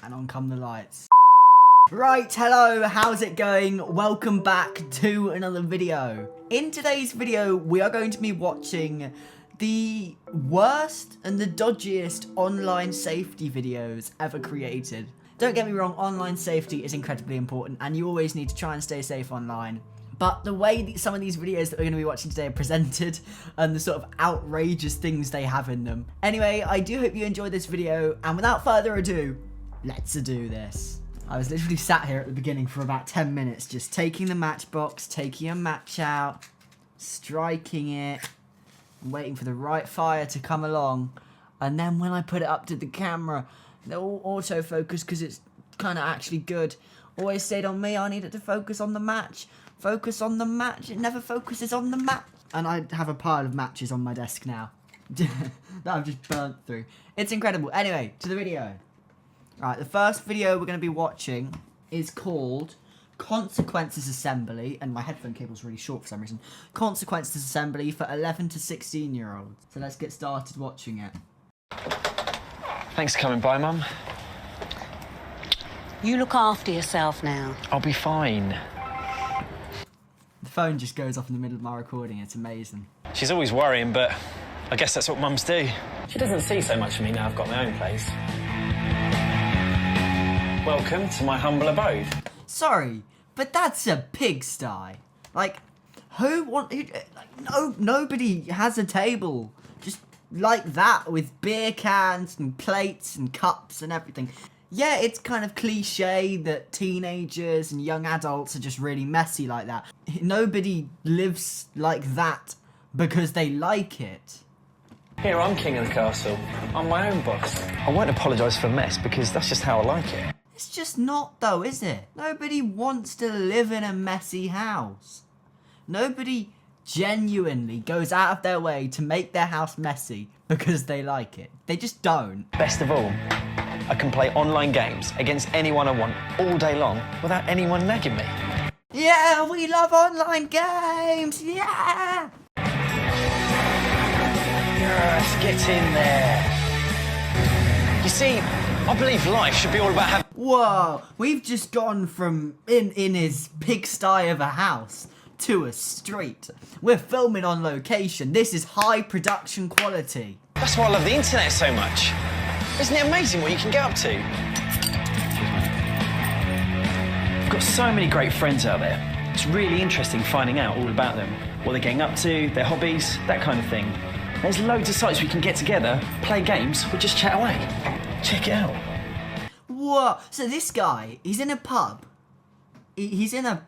And on come the lights. Right, hello, how's it going? Welcome back to another video. In today's video, we are going to be watching the worst and the dodgiest online safety videos ever created. Don't get me wrong, online safety is incredibly important and you always need to try and stay safe online. But the way that some of these videos that we're going to be watching today are presented and the sort of outrageous things they have in them. Anyway, I do hope you enjoyed this video, and without further ado, let's do this. I was literally sat here at the beginning for about 10 minutes just taking the matchbox, taking a match out, striking it, and waiting for the right fire to come along. And then when I put it up to the camera, they'll autofocus because it's kind of actually good. Always stayed on me, I needed to focus on the match. Focus on the match, it never focuses on the match. And I have a pile of matches on my desk now that I've just burnt through. It's incredible. Anyway, to the video. Alright, the first video we're going to be watching is called Consequences Assembly, and my headphone cable's really short for some reason. Consequences Assembly for 11 to 16-year-olds. So let's get started watching it. Thanks for coming by, Mum. You look after yourself now. I'll be fine. The phone just goes off in the middle of my recording, it's amazing. She's always worrying, but I guess that's what mums do. She doesn't see so much of me now I've got my own place. Welcome to my humble abode. Sorry, but that's a pigsty. Like, nobody has a table just like that with beer cans and plates and cups and everything. Yeah, it's kind of cliche that teenagers and young adults are just really messy like that. Nobody lives like that because they like it. Here, I'm king of the castle. I'm my own boss. I won't apologise for the mess because that's just how I like it. It's just not though, is it? Nobody wants to live in a messy house. Nobody genuinely goes out of their way to make their house messy because they like it. They just don't. Best of all, I can play online games against anyone I want all day long without anyone nagging me. Yeah, we love online games, yeah! Yes, get in there. You see, I believe life should be all about having... Whoa, we've just gone from in his pigsty of a house to a street. We're filming on location. This is high production quality. That's why I love the internet so much. Isn't it amazing what you can get up to? I've got so many great friends out there. It's really interesting finding out all about them. What they're getting up to, their hobbies, that kind of thing. There's loads of sites we can get together, play games, or just chat away. Check it out. Whoa, so this guy, he's in a pub. He's in a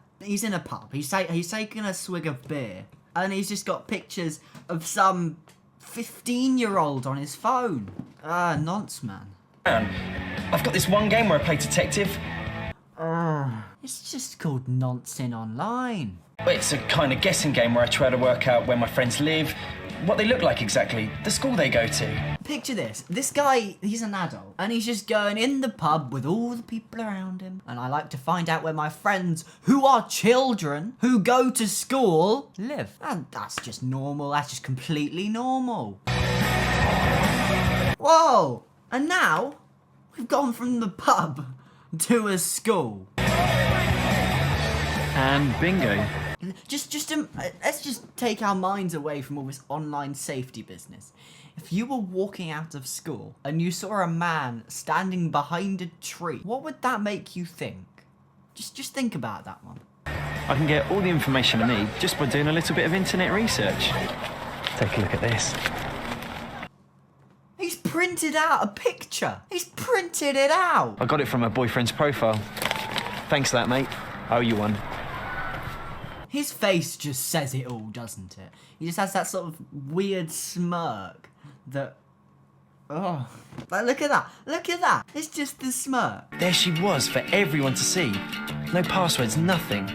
pub. He's taking a swig of beer. And he's just got pictures of some 15-year-old on his phone. Nonce, man. I've got this one game where I play detective. It's just called Noncing Online. It's a kind of guessing game where I try to work out where my friends live, what they look like exactly, the school they go to. Picture this. This guy, he's an adult, and he's just going in the pub with all the people around him. And I like to find out where my friends, who are children, who go to school, live. And that's just normal. That's just completely normal. Whoa! And now, we've gone from the pub to a school. And bingo. Let's just take our minds away from all this online safety business. If you were walking out of school and you saw a man standing behind a tree, what would that make you think? Just think about that one. I can get all the information I need just by doing a little bit of internet research. Take a look at this. He's printed out a picture. He's printed it out. I got it from my boyfriend's profile. Thanks for that, mate. I owe you one. His face just says it all, doesn't it? He just has that sort of weird smirk that... Oh, like, look at that. Look at that. It's just the smirk. There she was for everyone to see. No passwords, nothing.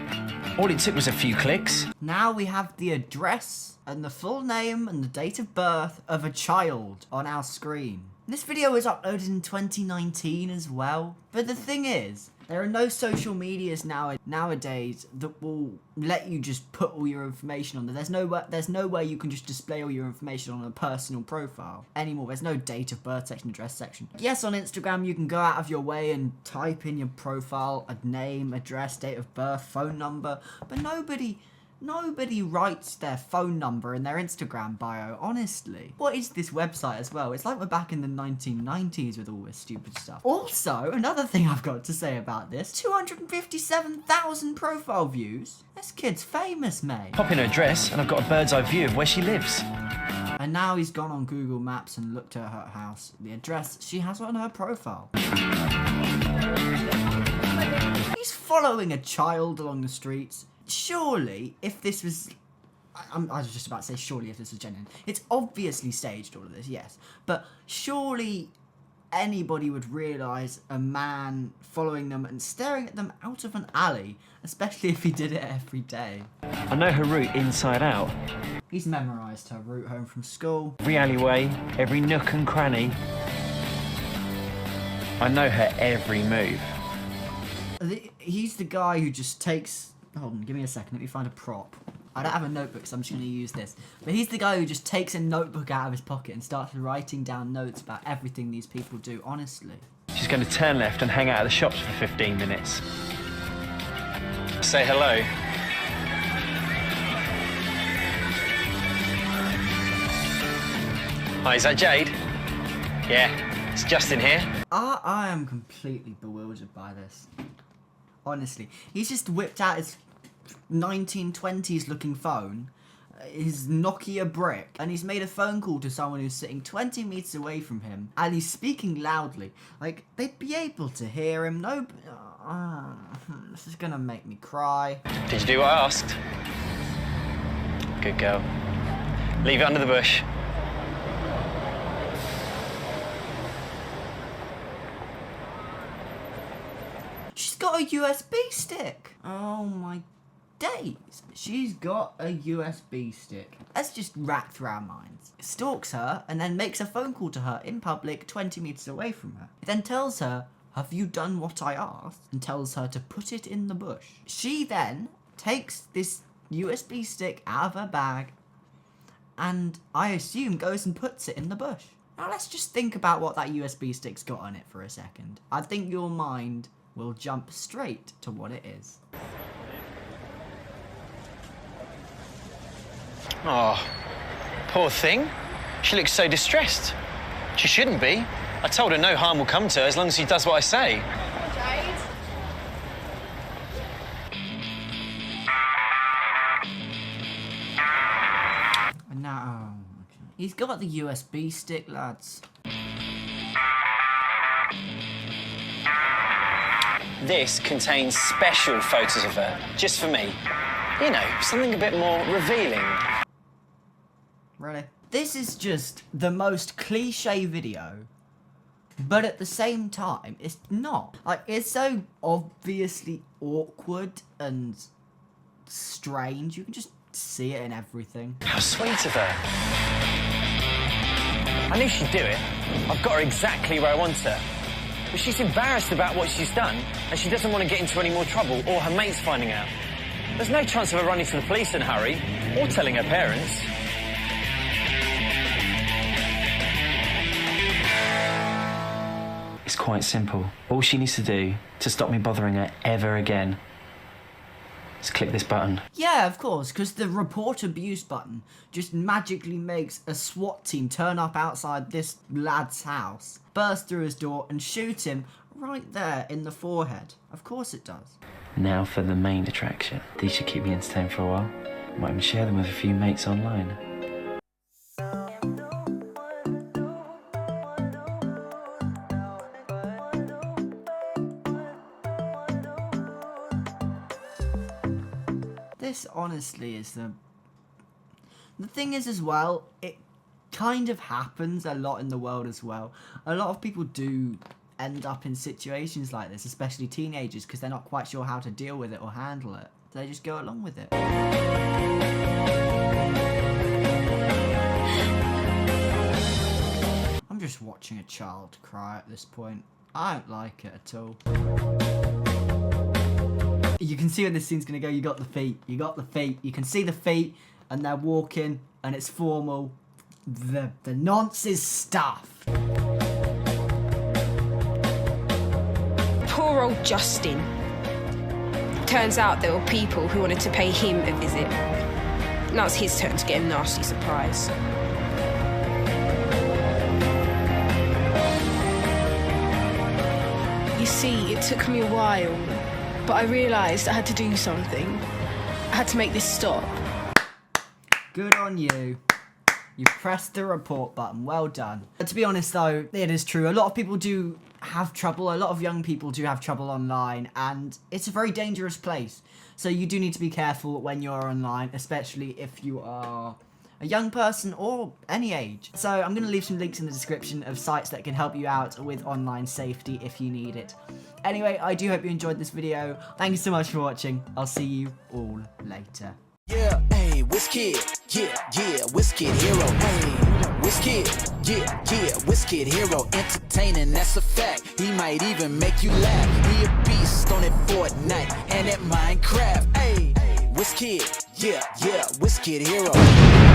All it took was a few clicks. Now we have the address and the full name and the date of birth of a child on our screen. This video was uploaded in 2019 as well. But the thing is, There are no social medias nowadays that will let you just put all your information on there. There's no way you can just display all your information on a personal profile anymore. There's no date of birth section, address section. Yes, on Instagram you can go out of your way and type in your profile, a name, address, date of birth, phone number, but nobody writes their phone number in their Instagram bio, honestly. What is this website as well? It's like we're back in the 1990s with all this stupid stuff. Also, another thing I've got to say about this, 257,000 profile views. This kid's famous, mate. Pop in her address and I've got a bird's eye view of where she lives. And now he's gone on Google Maps and looked at her house, the address she has on her profile. He's following a child along the streets. Surely, if this was... I was just about to say surely if this was genuine. It's obviously staged, all of this, yes. But surely anybody would realise a man following them and staring at them out of an alley, especially if he did it every day. I know her route inside out. He's memorised her route home from school. Every alleyway, every nook and cranny. I know her every move. He's the guy who just takes... Hold on, give me a second, let me find a prop. I don't have a notebook, so I'm just going to use this. But he's the guy who just takes a notebook out of his pocket and starts writing down notes about everything these people do, honestly. She's going to turn left and hang out at the shops for 15 minutes. Say hello. Hi, is that Jade? Yeah, it's Justin here. I am completely bewildered by this. Honestly. He's just whipped out his 1920s looking phone, his Nokia brick, and he's made a phone call to someone who's sitting 20 meters away from him, and he's speaking loudly. Like, they'd be able to hear him. No, this is gonna make me cry. Did you do what I asked? Good girl. Leave it under the bush. She's got a USB stick. Oh my days. She's got a USB stick. Let's just rack through our minds. Stalks her and then makes a phone call to her in public 20 meters away from her. It then tells her, "Have you done what I asked?" and tells her to put it in the bush. She then takes this USB stick out of her bag and I assume goes and puts it in the bush. Now let's just think about what that USB stick's got on it for a second. I think your mind will jump straight to what it is. Oh, poor thing. She looks so distressed. She shouldn't be. I told her no harm will come to her as long as she does what I say. Jade? And now, okay. He's got the USB stick, lads. This contains special photos of her, just for me. You know, something a bit more revealing. Really? This is just the most cliche video, but at the same time, it's not. Like, it's so obviously awkward and strange. You can just see it in everything. How sweet of her. I knew she'd do it. I've got her exactly where I want her. But she's embarrassed about what she's done, and she doesn't want to get into any more trouble or her mates finding out. There's no chance of her running to the police in a hurry, or telling her parents. It's quite simple. All she needs to do to stop me bothering her ever again is click this button. Yeah, of course, because the report abuse button just magically makes a SWAT team turn up outside this lad's house, burst through his door and shoot him right there in the forehead. Of course it does. Now for the main attraction. These should keep me entertained for a while. Might even share them with a few mates online. This honestly is the thing is as well, it kind of happens a lot in the world as well. A lot of people do end up in situations like this, especially teenagers, because they're not quite sure how to deal with it or handle it. So they just go along with it. I'm just watching a child cry at this point. I don't like it at all. You can see where this scene's gonna go. You got the feet. You got the feet. You can see the feet, and they're walking, and it's formal. The nonsense stuff. Poor old Justin. Turns out there were people who wanted to pay him a visit. Now it's his turn to get a nasty surprise. You see, it took me a while, but I realised I had to do something. I had to make this stop. Good on you. You pressed the report button. Well done. But to be honest though, it is true. A lot of people do have trouble. A lot of young people do have trouble online, and it's a very dangerous place. So you do need to be careful when you're online, especially if you are a young person or any age. So I'm going to leave some links in the description of sites that can help you out with online safety if you need it. Anyway, I do hope you enjoyed this video. Thank you so much for watching. I'll see you all later. Yeah, hey, WhizKid, yeah, WhizKidHero, hey, WhizKid, yeah, WhizKidHero, entertaining, that's a fact, he might even make you laugh, he a beast on that Fortnite, and that Minecraft, hey, WhizKid, yeah, WhizKidHero.